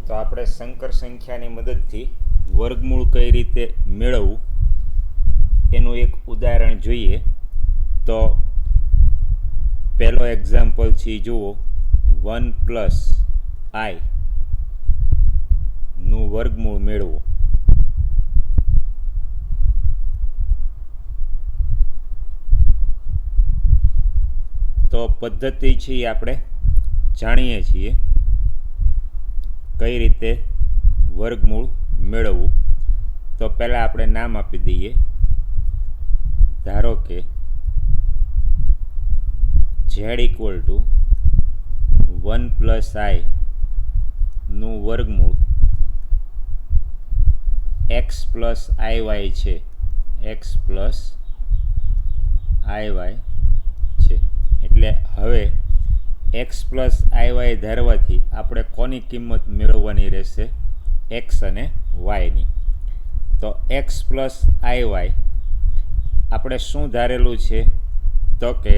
તો આપણે સંકર સંખ્યાની મદદથી વર્ગમૂળ કઈ રીતે મેળવવું એનું એક ઉદાહરણ જોઈએ. તો પહેલો એક્ઝામ્પલ છે, જુઓ, 1 + i નું વર્ગમૂળ મેળવો. તો પદ્ધતિ છે એ આપણે જાણીએ છીએ કઈ રીતે વર્ગમૂળ મેળવવું. તો પહેલાં આપણે નામ આપી દઈએ. ધારો કે z = 1 + i નું વર્ગમૂળ x + iy છે. x + iy છે. એટલે હવે x + iy ધારવાથી આપણે કોની કિંમત મેળવવાની રહેશે? x અને yની. તો x + iy આપણે શું ધારેલું છે? તો કે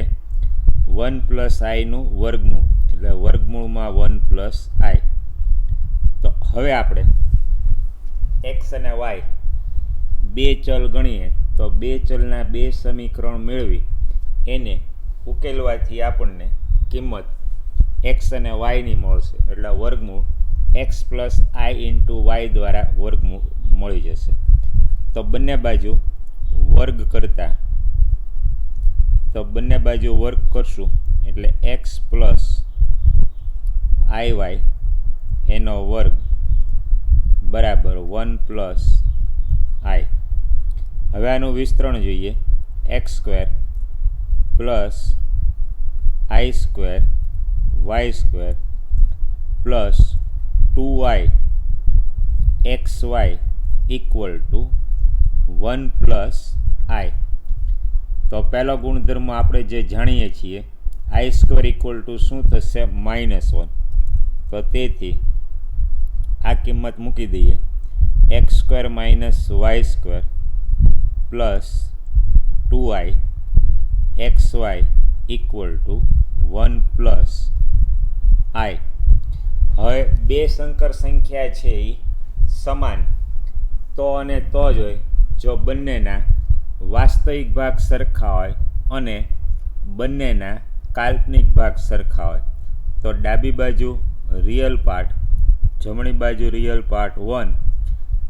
1 + i નું વર્ગમૂળ, એટલે વર્ગમૂળમાં 1 + i. તો હવે આપણે x અને y બે ચલ ગણીએ તો બે ચલના બે સમીકરણ મેળવી એને ઉકેલવાથી આપણને કિંમત x અને yની મળશે. એટલે વર્ગમૂળ x + i × y દ્વારા વર્ગમૂળ મળી જશે. તો બંને બાજુ વર્ગ કરશું એટલે x + iy એનો વર્ગ બરાબર 1 + i. હવે આનું વિસ્તરણ જોઈએ. x² + i² y² + 2i xy = 1 + i. તો પહેલો ગુણધર્મ આપણે જે જાણીએ છીએ, i² શું થશે? -1. તો તેથી આ કિંમત મૂકી દઈએ. x² - y² + 2i xy = 1 + i. હવે બે સંકર સંખ્યા છે એ સમાન તો અને તો જ હોય જો બંનેના વાસ્તવિક ભાગ સરખા હોય અને બંનેના કાલ્પનિક ભાગ સરખા હોય. તો ડાબી બાજુ રિયલ પાર્ટ, જમણી બાજુ રિયલ પાર્ટ 1,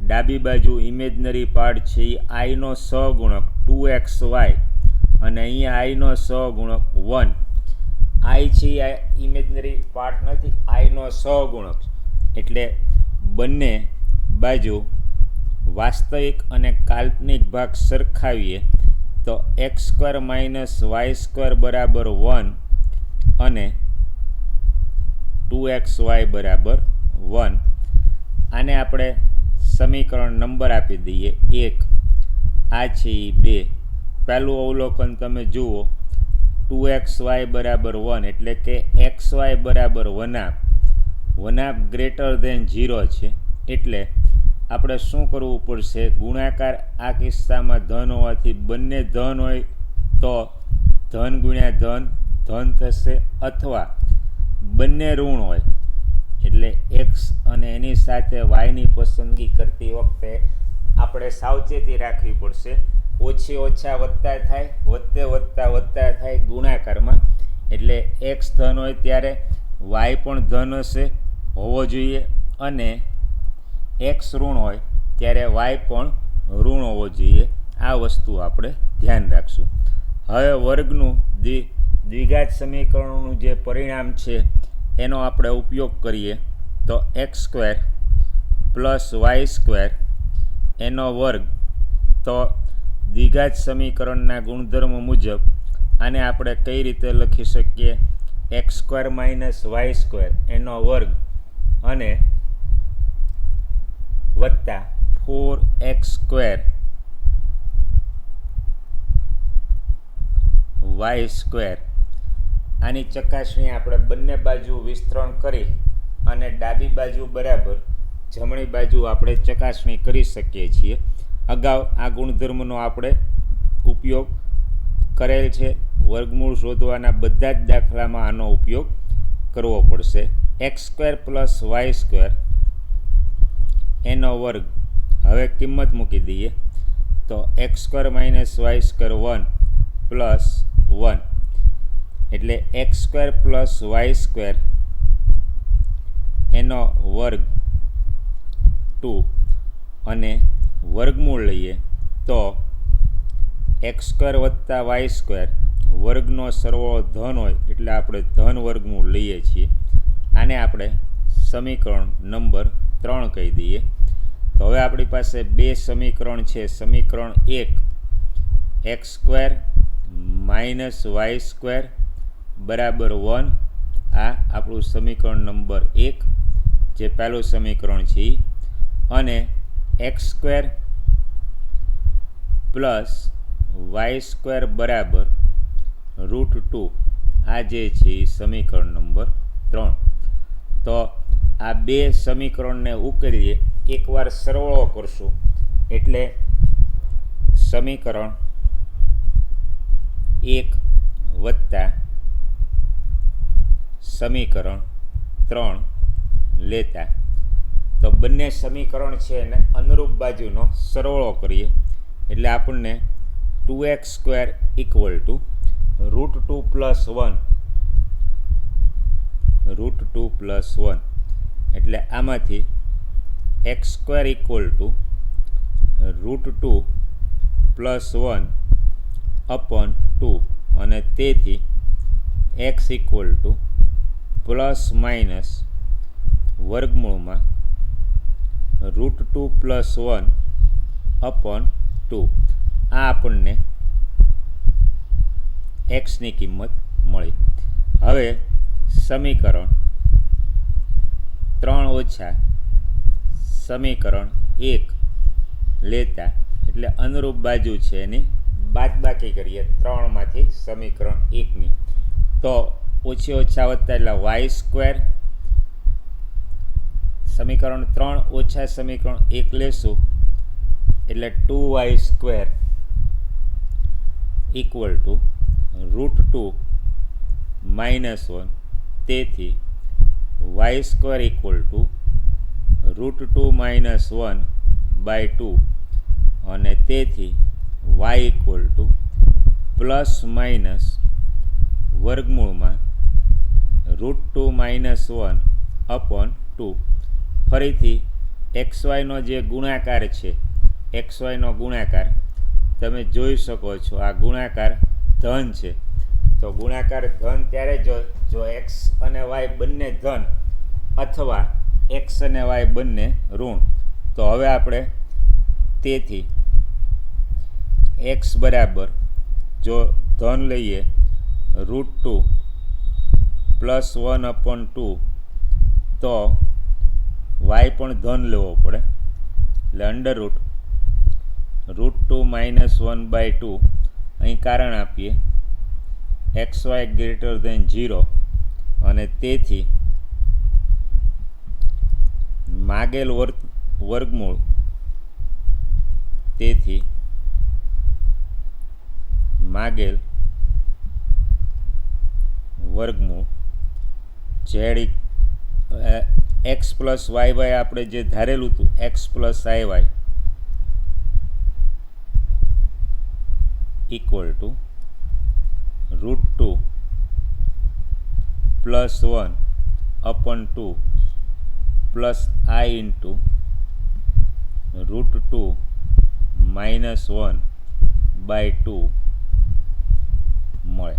ડાબી બાજુ ઇમેજનરી પાર્ટ છે એ આઈનો સહગુણક 2xy અને અહીંયા આઈનો સહગુણક 1. આઈ છે એ ઇમેજનરી પાર્ટ નથી, આઈનો સહગુણક. એટલે બંને બાજુ વાસ્તવિક અને કાલ્પનિક ભાગ સરખાવીએ તો x² - y² = 1 અને 2xy = 1. આને આપણે સમીકરણ નંબર આપી દઈએ 1. આ છે એ 2. પહેલું અવલોકન તમે જુઓ, 2xy = 1 એટલે કે xy = 1/2. 1/2 > 0 છે. એટલે આપણે શું કરવું પડશે? ગુણાકાર આ કિસ્સામાં ધન હોવાથી બંને ધન હોય તો ધન ગુણ્યા ધન થશે, અથવા બંને ઋણ હોય એટલે x અને એની સાથે yની પસંદગી કરતી વખતે આપણે સાવચેતી રાખવી પડશે. ઓછી ઓછા વત્તા થાય, વત્તે વત્તા થાય ગુણાકારમાં. એટલે x ધન હોય ત્યારે y પણ ધન હોવો જોઈએ અને x ઋણ હોય ત્યારે y પણ ઋણ હોવો જોઈએ. આ વસ્તુ આપણે ધ્યાન રાખશું. હવે વર્ગનું દ્વિઘાત સમીકરણોનું જે પરિણામ છે એનો આપણે ઉપયોગ કરીએ. તો x² + y² એનો વર્ગ. તો દ્વિઘાત સમીકરણના ગુણધર્મ મુજબ આને આપણે કઈ રીતે લખી શકીએ? x² - y² એનો વર્ગ અને વત્તા 4x² y². આની ચકાસણી આપણે બંને બાજુ વિસ્તરણ કરી અને ડાબી બાજુ બરાબર જમણી બાજુ આપણે ચકાસણી કરી શકીએ છીએ. અગાઉ આ ગુણધર્મનો આપણે ઉપયોગ કરેલ છે. વર્ગમૂળ શોધવાના બધા જ દાખલામાં આનો ઉપયોગ કરવો પડશે. x² + y² એનો વર્ગ. હવે કિંમત મૂકી દઈએ તો x square minus y square 1 plus 1 એટલે x square plus Y square એનો વર્ગ 2 અને વર્ગમૂળ લઈએ તો એક્સ સ્ક્વેર વત્તા વાય સ્ક્વેર વર્ગનો સરવાળો ધન હોય એટલે આપણે ધન વર્ગમૂળ લઈએ છીએ. આને આપણે સમીકરણ નંબર 3 કહી દઈએ. તો હવે આપણી પાસે બે સમીકરણ છે. સમીકરણ 1 x square minus y square બરાબર 1, આ આપણું સમીકરણ નંબર 1 જે પહેલું સમીકરણ છે. અને x square plus Y square બરાબર √2, આ જે છે એ સમીકરણ નંબર 3. તો આ બે સમીકરણને ઉકેલીએ, એકવાર સરવાળો કરશું એટલે સમીકરણ 1 વત્તા સમીકરણ 3 લેતા તો બંને સમીકરણ છે એને અનુરૂપ બાજુનો સરવાળો કરીએ એટલે આપણને 2x² = √2 + 1 એટલે આમાંથી x² = √2 + 1/2 અને તેથી x ± વર્ગમૂળમાં √2 + 1/2. આ આપણને એક્સની કિંમત મળી. હવે સમીકરણ 3 ઓછા સમીકરણ 1 લેતા એટલે અનુરૂપ બાજુ છે એની બાદબાકી કરીએ 3માંથી સમીકરણ 1ની તો ઓછી ઓછા વત્તા એટલે y² સમીકરણ 3 ઓછા સમીકરણ 1 લેશું એટલે 2y² = √2 - 1 તેથી y² = √2 - 1/2 અને તેથી y ± વર્ગમૂળમાં √2 - 1/2. ફરીથી xyનો જે ગુણાકાર છે, xyનો ગુણાકાર તમે જોઈ શકો છો. આ ગુણાકાર ધન છે તો ગુણાકાર ધન ત્યારે જો x અને y બંને ધન અથવા x અને y બંને ઋણ. તો હવે આપણે તેથી x બરાબર જો ધન લઈએ √2 + 1/2 તો y પણ ધન લેવો પડે એટલે √2 - 1/2. અહીં કારણ આપીએ xy > 0 અને તેથી માગેલ વર્ગમૂળ z x + y આપણે જે ધારેલું હતું x + iy = √2 + 1/2 + i × √2 - 1/2 મળે.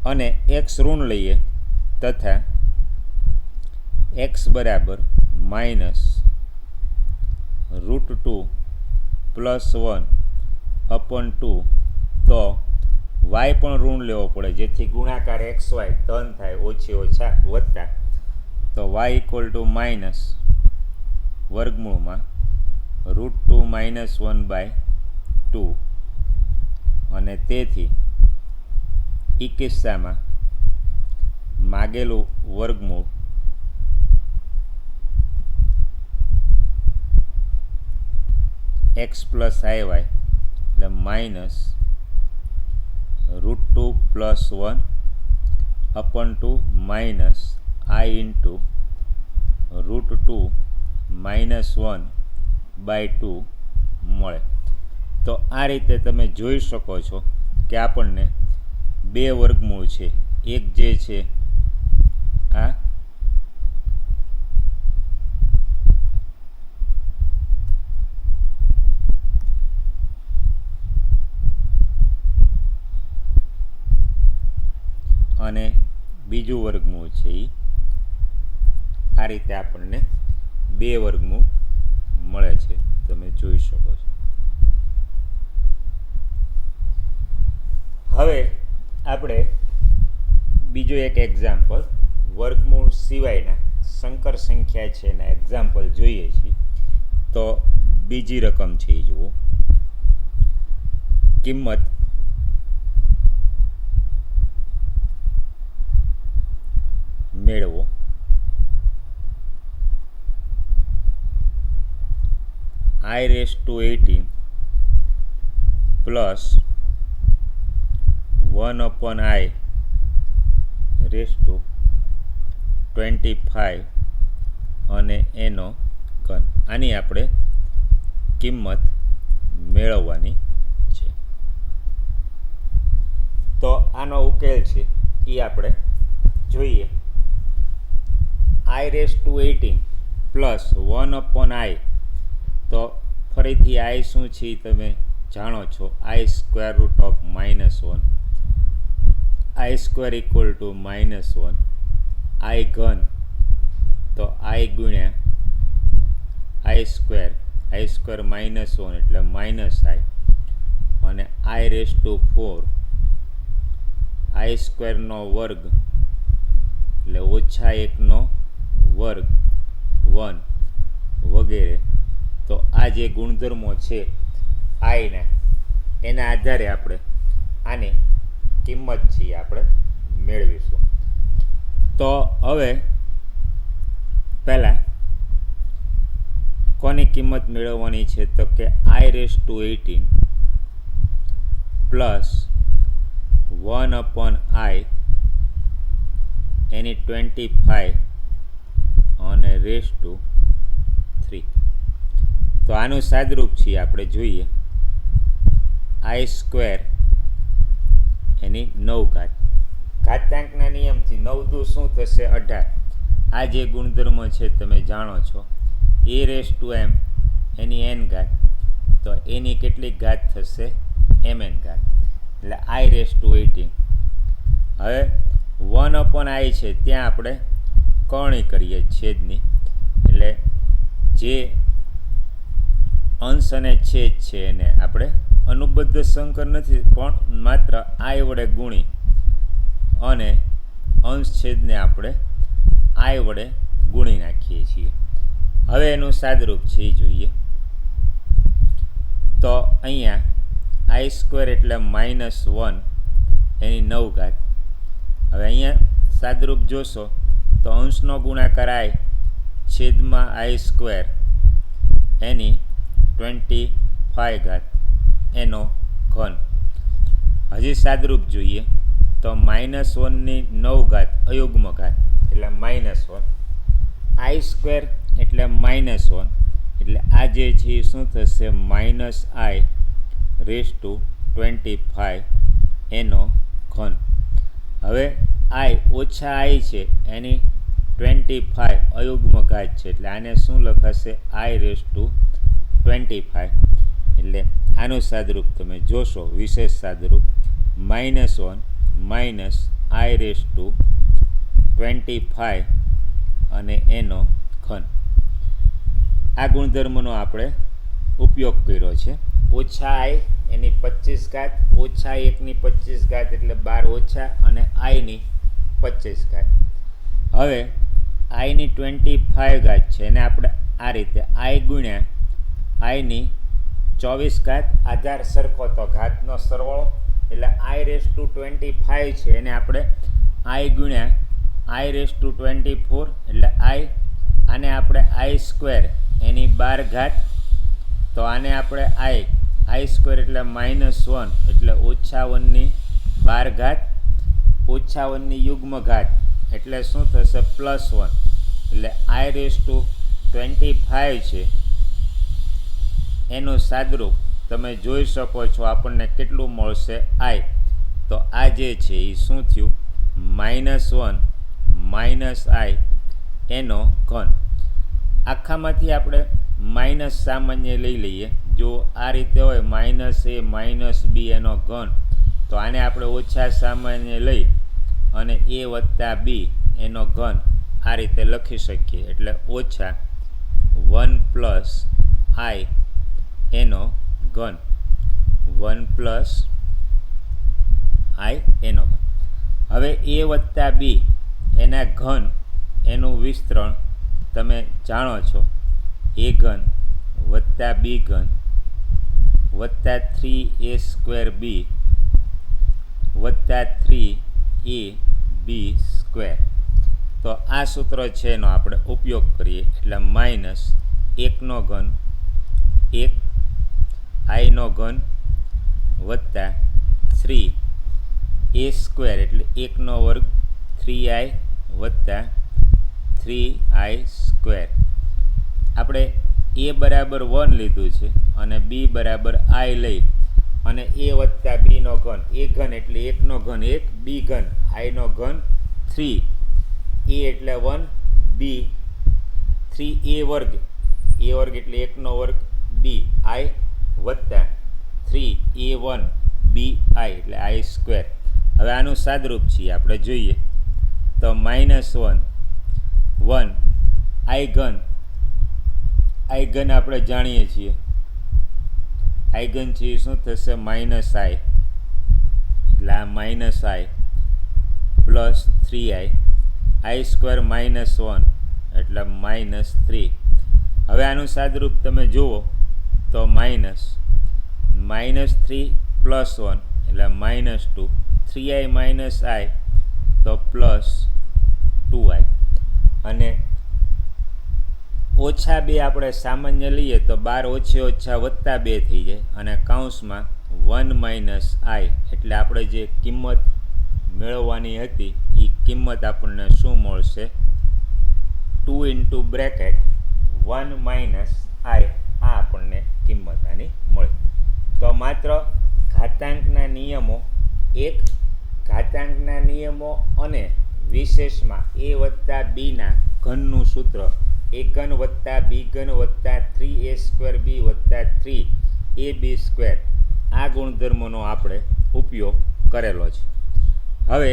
અને x ઋણ લઈએ તથા x બરાબર -√2 + 1/2 તો y પણ ઋણ લેવો પડે જેથી ગુણાકાર xy ધન થાય ઓછી ઓછા વત્તા. તો y = વર્ગમૂળમાં √2 - 1/2 અને તેથી એ કિસ્સામાં માગેલું વર્ગમૂળ x + iy એટલે -√2 + 1/2 - i × √2 -1/2 મળે. તો આ રીતે તમે જોઈ શકો છો કે આપણને બે વર્ગમૂળ છે, એક જે છે આ અને બીજું વર્ગમૂળ છે એ આ રીતે આપણને બે વર્ગમૂળ મળે છે, તમે જોઈ શકો છો. હવે આપણે બીજો એક એક્ઝામ્પલ વર્ગમૂળ સિવાયના સંકર સંખ્યા છે એના એક્ઝામ્પલ જોઈએ છીએ. તો બીજી રકમ છે એ જુઓ, કિંમત મેળવો. i⁻18 પ્લસ 1/i⁻25 અને એનો ઘન. આની આપણે કિંમત મેળવવાની છે. તો આનો ઉકેલ છે એ આપણે જોઈએ. i⁻18 પ્લસ 1/i, તો ફરીથી i શું છે તમે જાણો છો, i² -1, i² = -1, i ઘન તો i ગુણ્યા i², i² -1 એટલે -i, અને i⁴ i² નો વર્ગ એટલે -1નો વર્ગ 1 વગેરે. તો આ જે ગુણધર્મો છે આઈના, એના આધારે આપણે આની કિંમત છે આપણે મેળવીશું. તો હવે પહેલાં કોની કિંમત મેળવવાની છે, તો કે i⁻18 પ્લસ 1/i એની 25 અને ⁻3. તો આનું સાદરૂપ છે આપણે જોઈએ, i² એની 9 ઘાતાંકના નિયમથી 9 દુ શું થશે 18. આ જે ગુણધર્મ છે તમે જાણો છો. a⁻m એની n ઘાત, તો એની કેટલીક ઘાત થશે mn ઘાત, એટલે i⁻18. હવે 1/i છે ત્યાં આપણે કરણી કરીએ છેદની, એટલે જે અંશ અને છેદ છે એને આપણે અનુબદ્ધ સંકર નથી પણ માત્ર i વડે ગુણી અને અંશ છેદને આપણે i વડે ગુણી નાખીએ છીએ. હવે એનું સાદરૂપ છે એ જોઈએ. તો અહીંયા i² એટલે -1 એની 9 ઘાત. હવે અહીંયા સાદરૂપ જોશો તો અંશનો ગુણાકાર i છેદમાં i² એની 25 ઘાત એનો ઘન. હજી સાદરૂપ જોઈએ તો -1ની 9 ઘાત અયુગ્મ ઘાત એટલે -1, i² એટલે -1 એટલે આ જે છે એ શું થશે -i⁻25 એનો ઘન. હવે i ઓછા i છે એની 25 અયુગ્મ ઘાત છે એટલે આને શું લખાશે i⁻25. એટલે આનું સાદરૂપ તમે જોશો, વિશેષ સાદરૂપ -1 i⁻25 અને એનો ઘન. આ ગુણધર્મનો આપણે ઉપયોગ કર્યો છે. ઓછા i એની 25 ઘાત, ઓછા 1ની 25 ઘાત એટલે 12 ઓછા, અને iની 25 ઘાત. હવે iની 25 ઘાત છે એને આપણે આ રીતે i ગુણ્યા iની 24 ઘાત, આધાર સરખો તો ઘાતનો સરવાળો, એટલે i⁻25 છે એને આપણે i ગુણ્યા i⁻24 એટલે આને આપણે i² એની 12 ઘાત, તો આને આપણે i² એટલે -1 એટલે -1ની 12 ઘાત, -1ની યુગ્મ ઘાત એટલે શું થશે +1 એટલે i⁻ 25 છે એનું સાદરૂપ તમે જોઈ શકો છો, આપણને કેટલું મળશે આઈ. તો આ જે છે એ શું થયું, -1 માઇનસ આઈ એનો ઘન. આખામાંથી આપણે માઇનસ સામાન્ય લઈ લઈએ. જો આ રીતે હોય -a - b એનો ઘન, તો આને આપણે ઓછા સામાન્ય લઈ અને a વત્તા b એનો ઘન આ રીતે લખી શકીએ. એટલે ઓછા 1 પ્લસ આઈ એનો ઘન, 1 પ્લસ આઈ એનો ઘન. હવે a વત્તા b એના ઘન એનું વિસ્તરણ તમે જાણો છો, a ઘન વત્તા b ઘન વત્તા 3a² b વત્તા 3ab². તો આ સૂત્ર છે એનો આપણે ઉપયોગ કરીએ. એટલે -1નો ઘન 1 આઈનો ઘન વત્તા 3a² એટલે 1નો વર્ગ 3i વત્તા 3i². આપણે a બરાબર 1 લીધું છે અને b બરાબર i લઈ અને a વત્તા bનો ઘન, a ઘન એટલે 1નો ઘન 1, b ઘન iનો ઘન 3, a એટલે 1, b 3a વર્ગ, a વર્ગ એટલે 1નો વર્ગ b i વત્તા 3a1 bi એટલે i². હવે આનું સાદરૂપ છીએ આપણે જોઈએ તો -1 1 i ઘન આપણે જાણીએ છીએ, i ઘન છે શું થશે -i એટલે આ -i પ્લસ 3i i² -1 એટલે -3. હવે આનું સાદરૂપ તમે જુઓ તો -3 પ્લસ 1 એટલે -2, 3i - i તો પ્લસ 2i અને ઓછા 2 આપણે સામાન્ય લઈએ તો 12 ઓછા વત્તા 2 થઈ જાય અને કૌંસમાં 1 - i એટલે આપણે જે કિંમત મેળવવાની હતી એ કિંમત આપણને શું મળશે, 2 * બ્રેકેટ 1 - i આ આપણને કિંમત આની મળી. તો માત્ર ઘાતાંકના નિયમો, એક ઘાતાંકના નિયમો અને વિશેષમાં a વત્તા bના ઘનનું સૂત્ર, a ઘન વત્તા b ઘન વત્તા 3a² b વત્તા 3ab², આ ગુણધર્મોનો આપણે ઉપયોગ કરેલો છે. હવે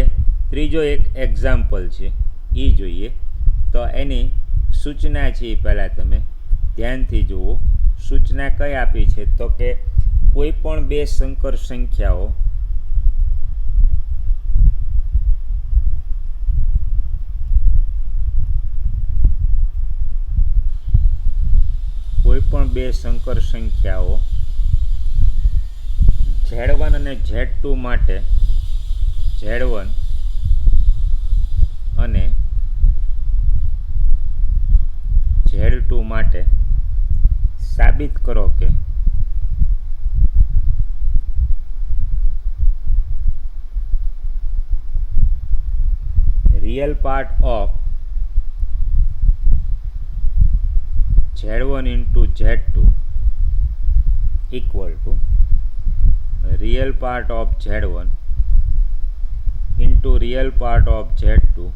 ત્રીજો એક એક્ઝામ્પલ છે એ જોઈએ. તો એની સૂચના છે એ પહેલાં તમે ધ્યાનથી જુઓ. સૂચના કઈ આપી છે તો કે કોઈ પણ બે સંકર સંખ્યાઓ Z1 અને Z2 માટે Z1 અને Z2 માટે સાબિત કરો કે real part of Z1 into Z2 equal to real part of Z1 into real part of Z2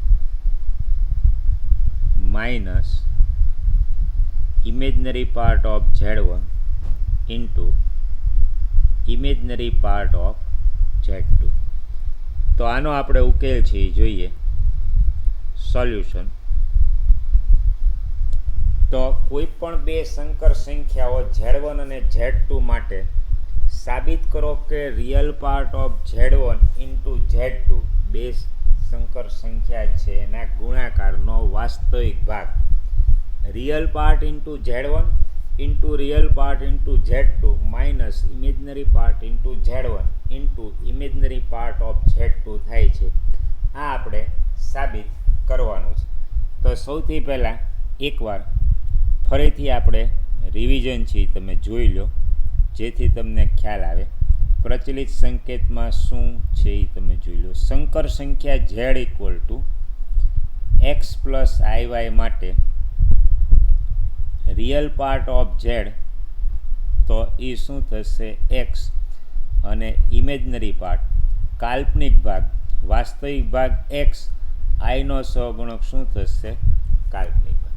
minus imaginary part of Z1 into imaginary part of Z2. તો આનો આપણે ઉકેલ છે જોઈએ, સોલ્યુશન. તો કોઈ પણ બે સંકર સંખ્યાઓ Z1 અને Z2 માટે સાબિત કરો કે real part of Z1 into Z2 બે સંકર સંખ્યા છે એના ગુણાકારનો વાસ્તવિક ભાગ real part into Z1 into real part into Z2 minus imaginary part into Z1 into imaginary part of Z2 થાય છે. આ આપણે સાબિત કરવાનું છે. તો સૌથી પહેલાં એકવાર ફરીથી આપણે રિવિઝન છે તમે જોઈ લો જેથી તમને ખ્યાલ આવે. પ્રચલિત સંકેતમાં શું છે એ તમે જોઈ લો. સંકર સંખ્યા Z equal to x plus IY માટે રિયલ પાર્ટ ઓફ ઝેડ તો એ શું થશે એક્સ, અને ઇમેજનરી પાર્ટ કાલ્પનિક ભાગ વાસ્તવિક ભાગ એક્સ, આઈનો સહગુણક શું થશે કાલ્પનિક ભાગ.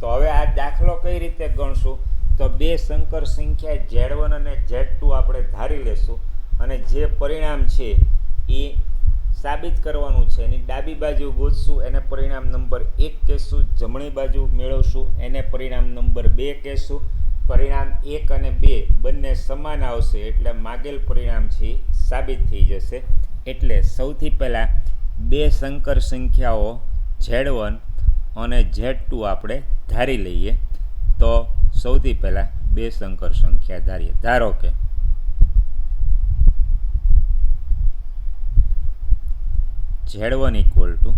તો હવે આ દાખલો કઈ રીતે ગણશું? તો બે સંકર સંખ્યા Z1 અને Z2 આપણે ધારી લેશું અને જે પરિણામ છે એ સાબિત કરવાનું છે. એની ડાબી બાજુ ગોતશું, એને પરિણામ નંબર 1 કહેશું. જમણી બાજુ મેળવશું, એને પરિણામ નંબર 2 કહેશું. પરિણામ 1 અને 2 બંને સમાન આવશે એટલે માગેલ પરિણામ છે સાબિત થઈ જશે. એટલે સૌથી પહેલાં બે સંકર સંખ્યાઓ Z1 અને Z2 આપણે ધારી લઈએ. તો સૌથી પહેલાં બે સંકર સંખ્યા ધારીએ. ધારો કે Z1 equal to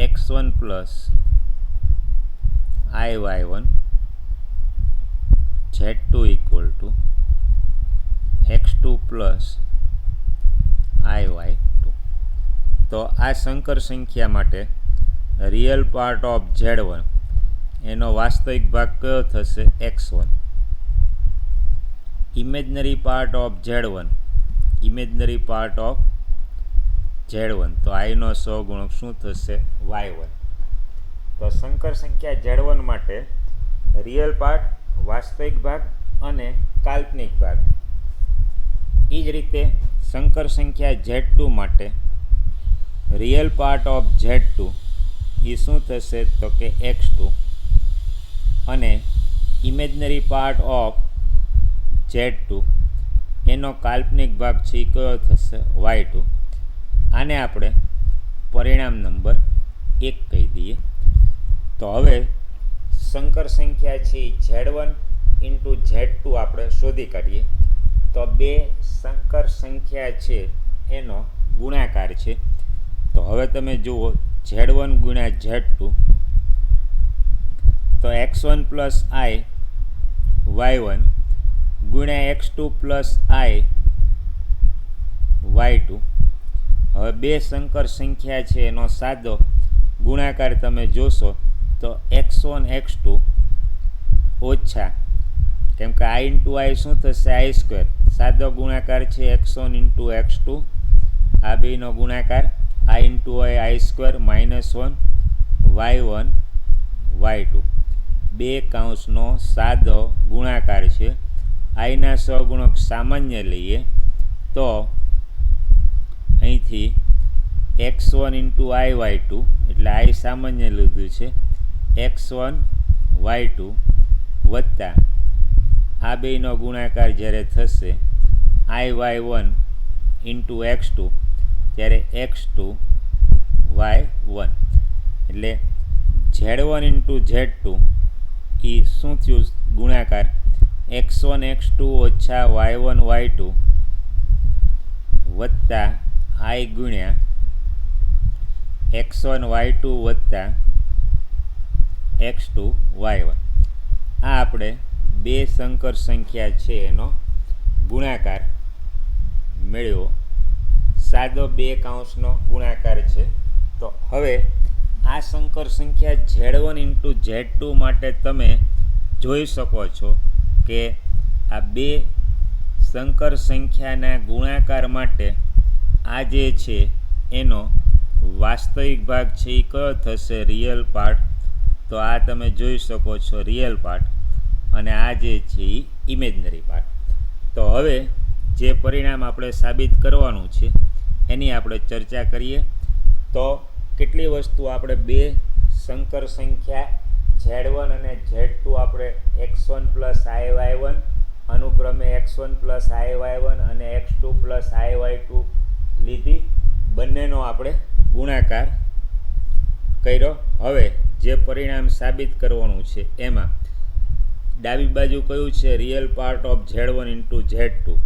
x1 plus iy1, Z2 equal to x2 plus iy2. તો આ સંકર સંખ્યા માટે રિયલ પાર્ટ ઓફ Z1 એનો વાસ્તવિક ભાગ કયો થશે x1, imaginary part of Z1 imaginary part of Z1 તો આઈનો સહગુણક શું થશે y1. તો સંકર સંખ્યા Z1 માટે રિયલ પાર્ટ વાસ્તવિક ભાગ અને કાલ્પનિક ભાગ. એ જ રીતે સંકર સંખ્યા Z2 માટે રિયલ પાર્ટ ઓફ Z2 એ શું થશે તો કે x2 અને ઇમેજનરી પાર્ટ ઓફ Z2 એનો કાલ્પનિક ભાગ છે એ કયો થશે y2. આને આપણે પરિણામ નંબર 1 કહી દઈએ. તો હવે સંકર સંખ્યા છે Z1 ઇન્ટુ Z2 આપણે શોધી કાઢીએ. તો બે સંકર સંખ્યા છે એનો ગુણાકાર છે. તો હવે તમે જુઓ Z1 ગુણ્યા Z2 તો x1 પ્લસ i y1 ગુણ્યા x2 પ્લસ i y2. હવે બે સંકર સંખ્યા છે એનો સાદો ગુણાકાર તમે જોશો તો x1 x2 ઓછા, કેમ કે i ઇન્ટુ i શું થશે i સ્ક્વેર. સાદો ગુણાકાર છે x1 ઇન્ટુ x2, આ બેનો ગુણાકાર i into i square minus 1 y1 y2. બે કાઉન્સનો સાદો ગુણાકાર છે. આઈના સહગુણક સામાન્ય લઈએ તો અહીંથી x1 ઇન્ટુ i y2 એટલે i સામાન્ય લીધું છે x1 y2 વત્તા આ બેનો ગુણાકાર જ્યારે થશે i y1 ઇન્ટુ x2 ત્યારે x2 y1 એટલે Z1 ઇન્ટુ Z2 એ શું થયું ગુણાકાર x1 x2 ઓછા y1 y2 વત્તા i ગુણ્યા x1 y2 વત્તા x2 y1. આ આપણે બે સંકર સંખ્યા છે એનો ગુણાકાર મેળવ્યો. સાદો બે કાઉન્સનો ગુણાકાર છે. તો હવે આ સંકર સંખ્યા Z1 ઇન્ટુ Z2 માટે તમે જોઈ શકો છો કે આ બે સંકર સંખ્યાના ગુણાકાર માટે આ જે છે એનો વાસ્તવિક ભાગ છે એ કયો થશે રિયલ પાર્ટ. તો આ તમે જોઈ શકો છો રિયલ પાર્ટ અને આ જે છે એ ઇમેજનરી પાર્ટ. તો હવે જે પરિણામ આપણે સાબિત કરવાનું છે એની આપણે ચર્ચા કરીએ. તો કેટલી વસ્તુ આપણે બે સંકર સંખ્યા Z1 અને Z2 આપણે x1 પ્લસ iy1 અનુક્રમે x1 પ્લસ iy1 અને x2 પ્લસ iy2 લીધી. બંનેનો આપણે ગુણાકાર કર્યો. હવે જે પરિણામ સાબિત કરવાનું છે એમાં ડાબી બાજુ કયું છે real part of Z1 into Z2.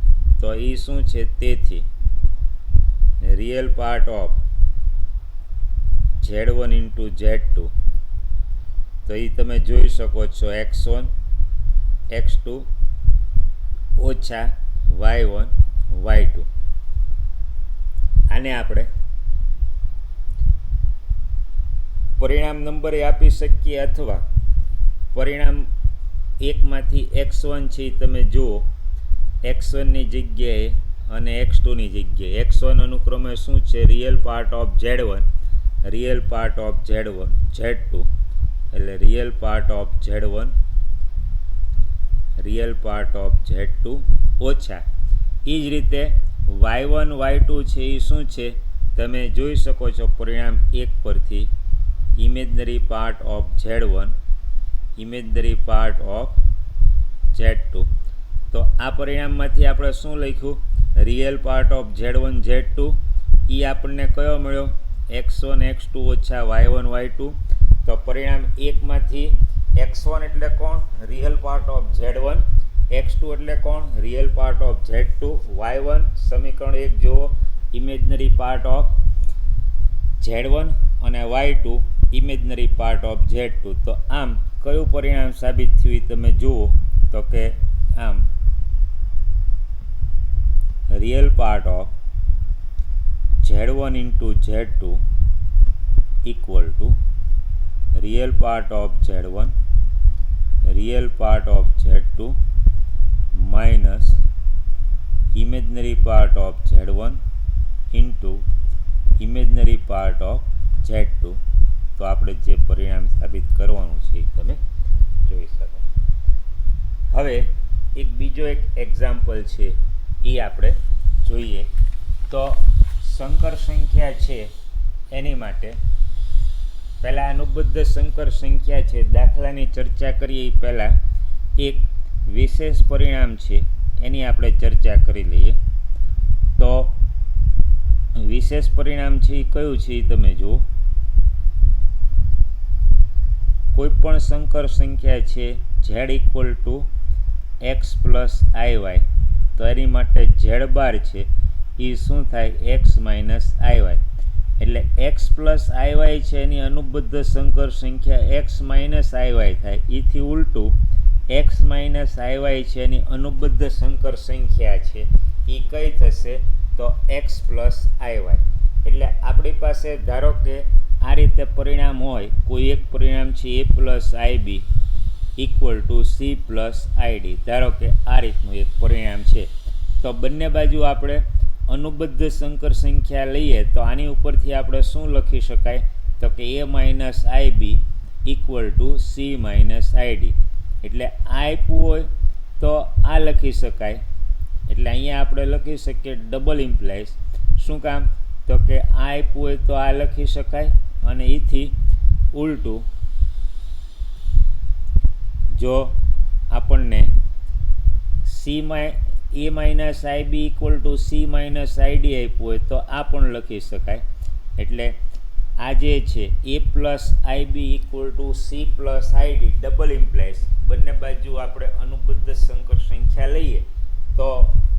તો એ શું છે તેથી real part of Z1 into Z2 તો એ તમે જોઈ શકો છો x1 x2 ઓછા y1 y2. આને આપણે પરિણામ નંબરે આપી શકીએ અથવા પરિણામ એકમાંથી x1 છે એ તમે જુઓ, x1ની જગ્યાએ અને x2ની જગ્યાએ. x1 અનુક્રમે શું છે? Real part of Z1, real part of Z1, Z2, એટલે real part of Z1, real part of Z2 ઓછા. એ જ રીતે y1 y2 છે એ શું છે? તમે જોઈ શકો છો પરિણામ 1 પરથી, imaginary part of Z1, imaginary part of Z2. તો આ પરિણામમાંથી આપણે શું લખ્યું? Real part of Z1 Z2 એ આપણને કયો મળ્યો? x1 x2 ઓછા y1 y2. તો પરિણામ 1માંથી x1 એટલે કોણ? Real part of Z1, x2 એટલે કોણ? Real part of Z2, y1 સમીકરણ 1 જુઓ, ઇમેજનરી પાર્ટ ઓફ Z1 અને y2 imaginary part of Z2. તો આમ કયું પરિણામ સાબિત થયું તમે જુઓ, તો કે આમ real part of Z1 into Z2 equal to real part of Z1, real part of Z2 minus imaginary part of Z1 into imaginary part of Z2. તો આપણે જે પરિણામ સાબિત કરવાનું છે એ તમે જોઈ શકો. હવે બીજો એક એક્ઝામ્પલ છે એ આપણે જોઈએ. તો સંકર સંખ્યા છે એની માટે પહેલાં અનુબદ્ધ સંકર સંખ્યા છે દાખલાની ચર્ચા કરીએ એ પહેલાં એક વિશેષ પરિણામ છે એની આપણે ચર્ચા કરી લઈએ. તો વિશેષ પરિણામ છે એ કયું છે એ તમે જુઓ. કોઈપણ સંકર સંખ્યા છે z equal to x plus IY, તો એની માટે z બાર છે એ શું થાય? x minus IY. એટલે x પ્લસ IY છે એની અનુબદ્ધ સંકર સંખ્યા x માઇનસ IY થાય. એથી ઉલટું x માઇનસ IY છે એની અનુબદ્ધ સંકર સંખ્યા છે એ કઈ થશે? તો x પ્લસ IY. એટલે આપણી પાસે ધારો કે આ રીતે પરિણામ હોય, કોઈ એક પરિણામ છે a plus IB equal to c plus ID. ધારો કે આ રીતનું એક પરિણામ છે. તો બંને બાજુ આપણે અનુબદ્ધ સંકર સંખ્યા લઈએ તો આની ઉપરથી આપણે શું લખી શકાય? તો કે a minus IB equal to c minus ID. એટલે આ આપ્યું હોય તો આ લખી શકાય. એટલે અહીંયા આપણે લખી શકીએ ડબલ ઇમ્પ્લાઇઝ. શું કામ? તો કે આ આપ્યું હોય તો આ લખી શકાય, અને એથી ઉલટું જો આપણને a minus IB equal to c minus ID આપ્યું હોય તો આ પણ લખી શકાય. એટલે આ જે છે a plus IB equal to c plus ID double implies. બંને બાજુ આપણે અનુબદ્ધ સંકર સંખ્યા લઈએ તો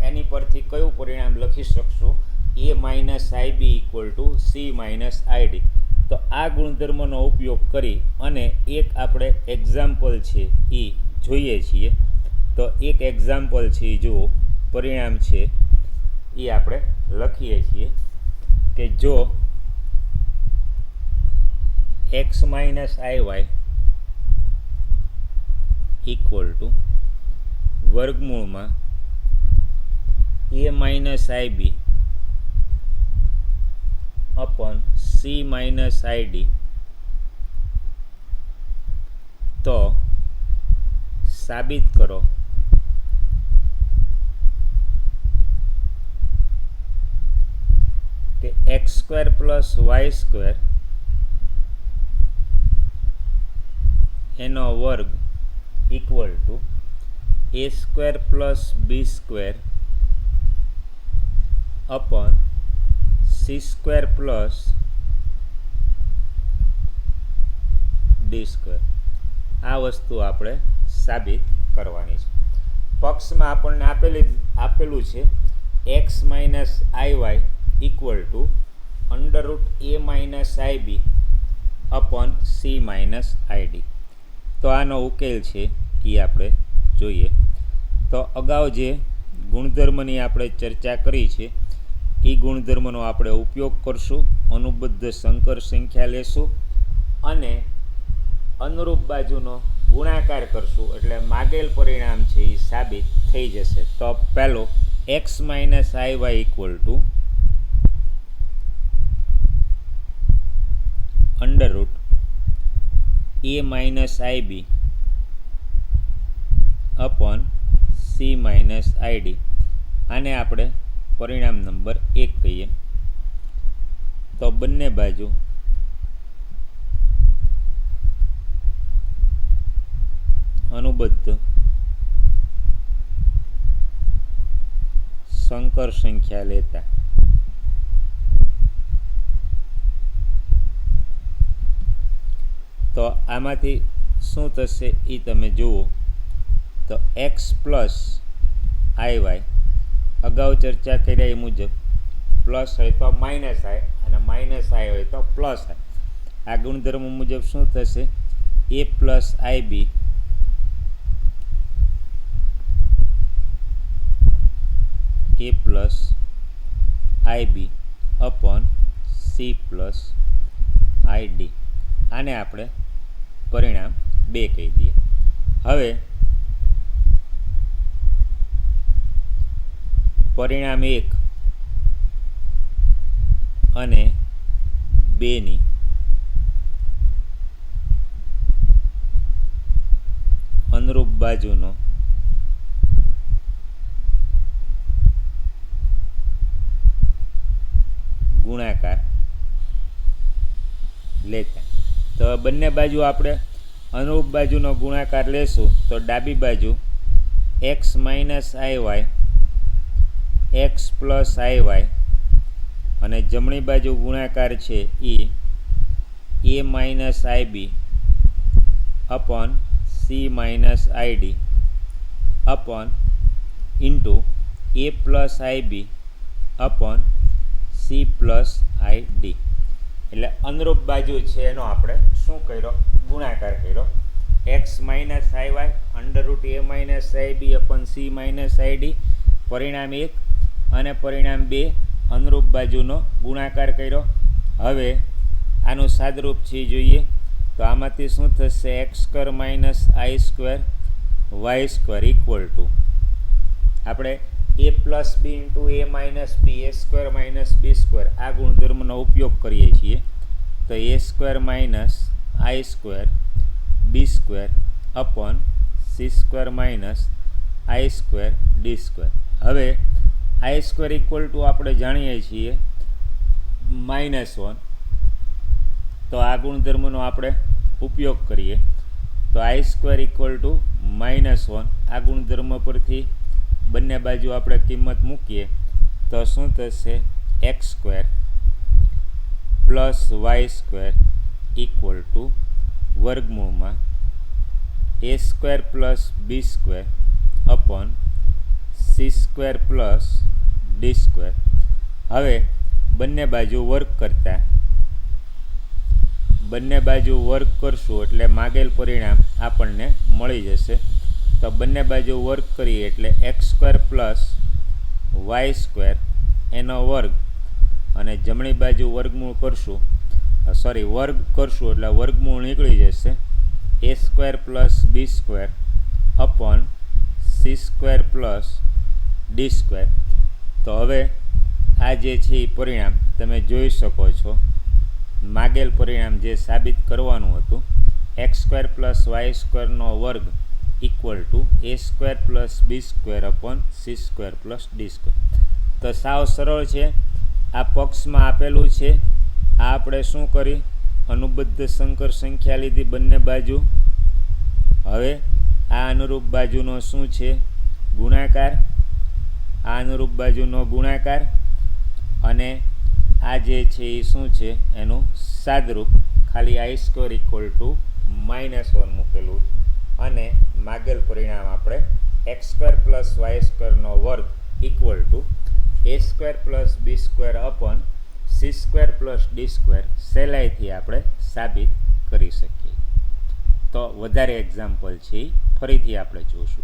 એની પરથી કયું પરિણામ લખી શકશું? a minus IB equal to c minus ID. તો આ ગુણધર્મનો ઉપયોગ કરી અને એક આપણે એક્ઝામ્પલ છે એ જોઈએ છીએ. તો એક એક્ઝામ્પલ છે એ જુઓ, પરિણામ છે એ આપણે લખીએ છીએ કે જો x minus IY equal to વર્ગમૂળમાં a minus IB upon c minus ID, તો સાબિત કરો કે x square plus y square એનો વર્ગ equal two a square plus b square upon c square plus d square. આ વસ્તુ આપણે સાબિત કરવાની છે. પક્ષમાં આપણને આપેલું છે x minus IY equal to under root a minus IB upon c minus ID. તો આનો ઉકેલ છે એ આપણે જોઈએ. તો અગાઉ જે ગુણધર્મની આપણે ચર્ચા કરી છે એ ગુણધર્મનો આપણે ઉપયોગ કરશું, અનુબદ્ધ સંકર સંખ્યા લેશું અને અનુરૂપ બાજુનો ગુણાકાર કરશું એટલે માગેલ પરિણામ છે એ સાબિત થઈ જશે. તો પહેલો x minus I y equal to under root a minus I B upon C minus i d. આને આપણે પરિણામ નંબર 1 કહીએ. તો બંને બાજુ અનુબદ્ધ સંકર સંખ્યા લેતા તો આમાંથી શું થશે એ તમે જુઓ. તો એક્સ પ્લસ આઈ વાય અગાઉ ચર્ચા કર્યા એ મુજબ પ્લસ હોય તો માઇનસ આઈ અને માઇનસ આઈ હોય તો પ્લસ આઈ. આ ગુણધર્મ મુજબ શું થશે? A plus I B A plus I B upon C plus I D. આને આપણે પરિણામ 2 કહી દઈએ. હવે પરિણામ 1 અને 2ની અનુરૂપ બાજુનો ગુણાકાર લેતા. તો બંને બાજુ આપણે અનુરૂપ બાજુનો ગુણાકાર લેશું તો ડાબી બાજુ X minus I Y X plus I Y અને જમણી બાજુ ગુણાકાર છે A minus I B upon C minus I D upon into A plus I B upon C plus I D. એટલે અનુરૂપ બાજુ છે એનો આપણે શું કર્યો? ગુણાકાર કર્યો. X minus I y under root a minus I B upon C minus I d પરિણામ 1 અને પરિણામ 2 અનુરૂપ બાજુનો ગુણાકાર કર્યો. હવે આનું સાદરૂપ છે જોઈએ તો આમાંથી શું થશે? X square minus I square Y square equal to આપણે A plus B into A minus B A square minus B square આ ગુણધર્મનો ઉપયોગ કરીએ છીએ. તો A square minus I square B square upon C square minus I square D square. હવે I square equal to આપણે જાણીએ છીએ -1. તો આ ગુણધર્મનો આપણે ઉપયોગ કરીએ તો આઈ સ્ક્વેર ઇક્વલ ટુ -1. આ ગુણધર્મ પરથી બંને બાજુ આપણે કિંમત મૂકીએ તો શું થશે? X square plus Y square equal to વર્ગમૂળમાં A square plus B square upon C square plus D square. હવે બંને બાજુ વર્ગ કરશું એટલે માગેલ પરિણામ આપણને મળી જશે. તો બંને બાજુ વર્ગ કરીએ એટલે x square plus Y square એનો વર્ગ અને જમણી બાજુ વર્ગ કરશું એટલે વર્ગમૂળ નીકળી જશે a square plus B square upon C square plus D square. તો હવે આ જે છે એ પરિણામ તમે જોઈ શકો છો. માગેલ પરિણામ જે સાબિત કરવાનું હતું એક્સ સ્ક્વેર પ્લસ વાય સ્ક્વેરનો વર્ગ equal to a square plus B square upon C square plus D square. તો સાવ સરળ છે. આ પક્ષમાં આપેલું છે. આ આપણે શું કરી? અનુબદ્ધ સંકર સંખ્યા લીધી બંને બાજુ. હવે આ અનુરૂપ બાજુનો શું છે? ગુણાકાર. આ અનુરૂપ બાજુનો ગુણાકાર અને આ જે છે એ શું છે? એનું સાદરૂપ ખાલી આઈ સ્ક્વેર ઇક્વલ ટુ -1 મૂકેલું અને માગેલ પરિણામ આપણે એક્સ સ્ક્વેર પ્લસ વાય સ્ક્વેરનો વર્ગ equal to a square plus B square upon C square plus D square સહેલાઈથી આપણે સાબિત કરી શકીએ. તો વધારે એક્ઝામ્પલ છે ફરીથી આપણે જોઈશું.